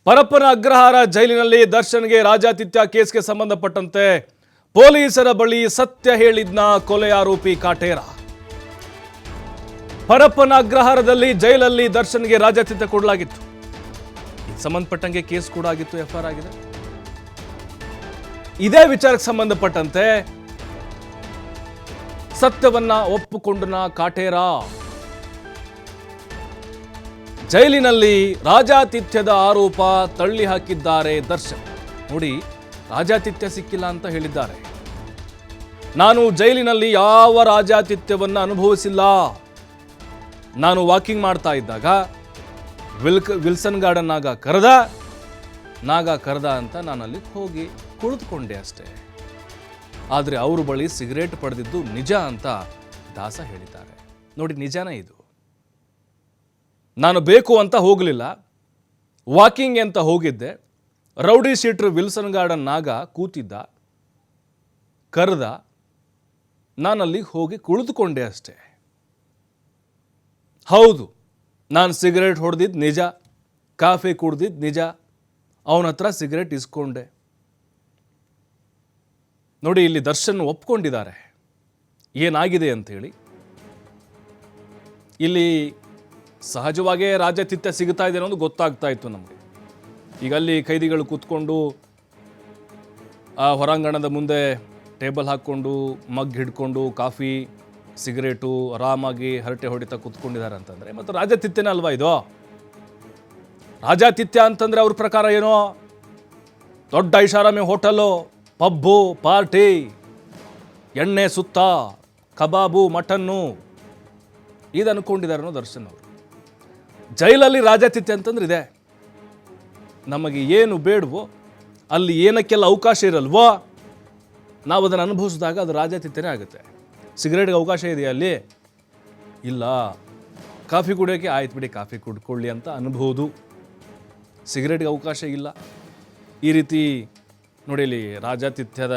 ಪರಪ್ಪನ ಅಗ್ರಹಾರ ಜೈಲಿನಲ್ಲಿ ದರ್ಶನ್ಗೆ ರಾಜಾತಿಥ್ಯ ಕೇಸ್ಗೆ ಸಂಬಂಧಪಟ್ಟಂತೆ ಪೊಲೀಸರ ಬಳಿ ಸತ್ಯ ಹೇಳಿದ್ನ ಕೊಲೆ ಆರೋಪಿ ಕಾಟೇರ. ಪರಪ್ಪನ ಅಗ್ರಹಾರದಲ್ಲಿ ಜೈಲಲ್ಲಿ ದರ್ಶನ್ಗೆ ರಾಜಾತಿಥ್ಯ ಕೊಡಲಾಗಿತ್ತು. ಇದಕ್ಕೆ ಸಂಬಂಧಪಟ್ಟಂಗೆ ಕೇಸ್ ಕೂಡ ಆಗಿತ್ತು, ಎಫ್ಐಆರ್ ಆಗಿದೆ. ಇದೇ ವಿಚಾರಕ್ಕೆ ಸಂಬಂಧಪಟ್ಟಂತೆ ಸತ್ಯವನ್ನ ಒಪ್ಪಿಕೊಂಡನ ಕಾಟೇರ. ಜೈಲಿನಲ್ಲಿ ರಾಜಾತಿಥ್ಯದ ಆರೋಪ ತಳ್ಳಿ ಹಾಕಿದ್ದಾರೆ ದರ್ಶನ್. ನೋಡಿ, ರಾಜಾತಿಥ್ಯ ಸಿಕ್ಕಿಲ್ಲ ಅಂತ ಹೇಳಿದ್ದಾರೆ. ನಾನು ಜೈಲಿನಲ್ಲಿ ಯಾವ ರಾಜಾತಿಥ್ಯವನ್ನ ಅನುಭವಿಸಿಲ್ಲ. ನಾನು ವಾಕಿಂಗ್ ಮಾಡ್ತಾ ಇದ್ದಾಗ ವಿಲ್ಸನ್ ಗಾರ್ಡನ್ ನಾಗ ಕರೆದ ಅಂತ ನಾನು ಅಲ್ಲಿ ಹೋಗಿ ಕುಳಿತುಕೊಂಡೆ ಅಷ್ಟೇ. ಆದರೆ ಅವ್ರ ಬಳಿ ಸಿಗರೇಟ್ ಪಡೆದಿದ್ದು ನಿಜ ಅಂತ ದಾಸ ಹೇಳಿದ್ದಾರೆ. ನೋಡಿ, ನಿಜಾನೇ ಇದು. ನಾನು ಬೇಕು ಅಂತ ಹೋಗಲಿಲ್ಲ, ವಾಕಿಂಗ್ ಅಂತ ಹೋಗಿದ್ದೆ. ರೌಡಿ ಶೀಟ್ರ್ ವಿಲ್ಸನ್ ಗಾರ್ಡನ್ ನಾಗ ಕೂತಿದ್ದ, ಕರೆದ, ನಾನಲ್ಲಿ ಹೋಗಿ ಕುಳಿತುಕೊಂಡೆ ಅಷ್ಟೇ. ಹೌದು, ನಾನು ಸಿಗರೇಟ್ ಹೊಡೆದಿದ್ದು ನಿಜ, ಕಾಫಿ ಕುಡ್ದಿದ್ದು ನಿಜ, ಅವನ ಹತ್ರ ಸಿಗರೇಟ್ ಇಸ್ಕೊಂಡೆ. ನೋಡಿ, ಇಲ್ಲಿ ದರ್ಶನ್ ಒಪ್ಕೊಂಡಿದ್ದಾರೆ ಏನಾಗಿದೆ ಅಂಥೇಳಿ. ಇಲ್ಲಿ ಸಹಜವಾಗೇ ರಾಜಾತಿಥ್ಯ ಸಿಗ್ತಾ ಇದೆ ಅನ್ನೋದು ಗೊತ್ತಾಗ್ತಾ ಇತ್ತು ನಮಗೆ. ಈಗ ಅಲ್ಲಿ ಕೈದಿಗಳು ಕೂತ್ಕೊಂಡು ಆ ಹೊರಾಂಗಣದ ಮುಂದೆ ಟೇಬಲ್ ಹಾಕ್ಕೊಂಡು ಮಗ್ ಹಿಡ್ಕೊಂಡು ಕಾಫಿ ಸಿಗರೇಟು ಆರಾಮಾಗಿ ಹರಟೆ ಹೊಡಿತಾ ಕೂತ್ಕೊಂಡಿದ್ದಾರೆ ಅಂತಂದರೆ ಮತ್ತು ರಾಜಾತಿಥ್ಯನೇ ಅಲ್ವಾ ಇದು? ರಾಜಾತಿಥ್ಯ ಅಂತಂದರೆ ಅವ್ರ ಪ್ರಕಾರ ಏನೋ ದೊಡ್ಡ ಐಷಾರಾಮಿ ಹೋಟೆಲು, ಪಬ್ಬು, ಪಾರ್ಟಿ, ಎಣ್ಣೆ ಸುತ್ತ, ಕಬಾಬು, ಮಟನ್ನು ಇದು ಅನ್ಕೊಂಡಿದ್ದಾರೆ ಅನ್ನೋ ದರ್ಶನ್ ಅವರು. ಜೈಲಲ್ಲಿ ರಾಜಾತಿಥ್ಯ ಅಂತಂದ್ರೆ ಇದೆ. ನಮಗೆ ಏನು ಬೇಡವೋ, ಅಲ್ಲಿ ಏನಕ್ಕೆಲ್ಲ ಅವಕಾಶ ಇರಲ್ವೋ, ನಾವು ಅದನ್ನು ಅನುಭವಿಸಿದಾಗ ಅದು ರಾಜಾತಿಥ್ಯನೇ ಆಗುತ್ತೆ. ಸಿಗರೇಟ್ಗೆ ಅವಕಾಶ ಇದೆಯಾ ಅಲ್ಲಿ? ಇಲ್ಲ. ಕಾಫಿ ಕುಡಿಯೋಕ್ಕೆ ಆಯ್ತು ಬಿಡಿ, ಕಾಫಿ ಕುಡ್ಕೊಳ್ಳಿ ಅಂತ ಅನ್ಬೋದು. ಸಿಗರೇಟ್ಗೆ ಅವಕಾಶ ಇಲ್ಲ. ಈ ರೀತಿ ನೋಡಿ, ಇಲ್ಲಿ ರಾಜಾತಿಥ್ಯದ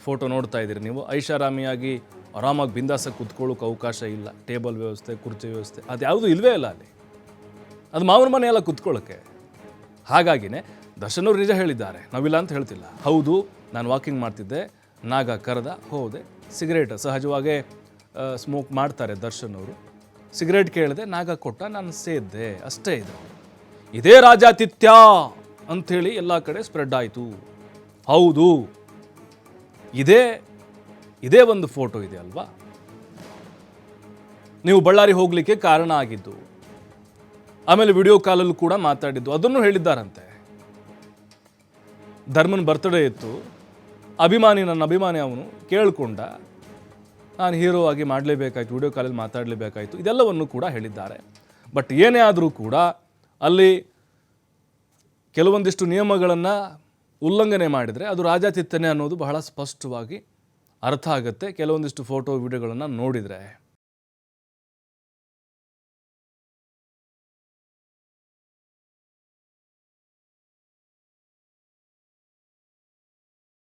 ಫೋಟೋ ನೋಡ್ತಾ ಇದ್ದೀರಿ ನೀವು. ಐಷಾರಾಮಿಯಾಗಿ ಆರಾಮಾಗಿ ಬಿಂದಾಸಕ್ಕೆ ಕುತ್ಕೊಳ್ಳೋಕೆ ಅವಕಾಶ ಇಲ್ಲ. ಟೇಬಲ್ ವ್ಯವಸ್ಥೆ, ಕುರ್ಚಿ ವ್ಯವಸ್ಥೆ ಅದು ಯಾವುದೂ ಇಲ್ಲವೇ ಇಲ್ಲ ಅಲ್ಲಿ. ಅದು ಮಾವನ ಮನೆ ಎಲ್ಲ ಕುತ್ಕೊಳ್ಳೋಕ್ಕೆ. ಹಾಗಾಗಿನೇ ದರ್ಶನ್ ಅವರು ನಿಜ ಹೇಳಿದ್ದಾರೆ, ನಾವಿಲ್ಲ ಅಂತ ಹೇಳ್ತಿಲ್ಲ. ಹೌದು, ನಾನು ವಾಕಿಂಗ್ ಮಾಡ್ತಿದ್ದೆ, ನಾಗ ಕರೆದ, ಹೋದೆ, ಸಿಗರೇಟ್ ಸಹಜವಾಗೇ ಸ್ಮೋಕ್ ಮಾಡ್ತಾರೆ ದರ್ಶನ್ ಅವರು. ಸಿಗರೇಟ್ ಕೇಳಿದೆ, ನಾಗ ಕೊಟ್ಟ, ನಾನು ಸೇದ್ದೆ, ಅಷ್ಟೇ. ಇದೇ ರಾಜಾತಿಥ್ಯ ಅಂಥೇಳಿ ಎಲ್ಲ ಕಡೆ ಸ್ಪ್ರೆಡ್ ಆಯಿತು. ಹೌದು, ಇದೇ ಒಂದು ಫೋಟೋ ಇದೆ ಅಲ್ವಾ, ನೀವು ಬಳ್ಳಾರಿ ಹೋಗಲಿಕ್ಕೆ ಕಾರಣ ಆಗಿದ್ದು. ಆಮೇಲೆ ವಿಡಿಯೋ ಕಾಲಲ್ಲೂ ಕೂಡ ಮಾತಾಡಿದ್ದು, ಅದನ್ನು ಹೇಳಿದ್ದಾರಂತೆ. ಧರ್ಮನ್ ಬರ್ತ್ಡೇ ಇತ್ತು, ನನ್ನ ಅಭಿಮಾನಿ ಅವನು ಕೇಳಿಕೊಂಡ, ನಾನು ಹೀರೋ ಆಗಿ ಮಾಡಲೇಬೇಕಾಯ್ತು, ವಿಡಿಯೋ ಕಾಲಲ್ಲಿ ಮಾತಾಡಲೇಬೇಕಾಯ್ತು, ಇದೆಲ್ಲವನ್ನು ಕೂಡ ಹೇಳಿದ್ದಾರೆ. ಬಟ್ ಏನೇ ಆದರೂ ಕೂಡ ಅಲ್ಲಿ ಕೆಲವೊಂದಿಷ್ಟು ನಿಯಮಗಳನ್ನು ಉಲ್ಲಂಘನೆ ಮಾಡಿದರೆ ಅದು ರಾಜಾತಿಥ್ಯನೇ ಅನ್ನೋದು ಬಹಳ ಸ್ಪಷ್ಟವಾಗಿ ಅರ್ಥ ಆಗುತ್ತೆ ಕೆಲವೊಂದಿಷ್ಟು ಫೋಟೋ ವಿಡಿಯೋಗಳನ್ನು ನೋಡಿದರೆ.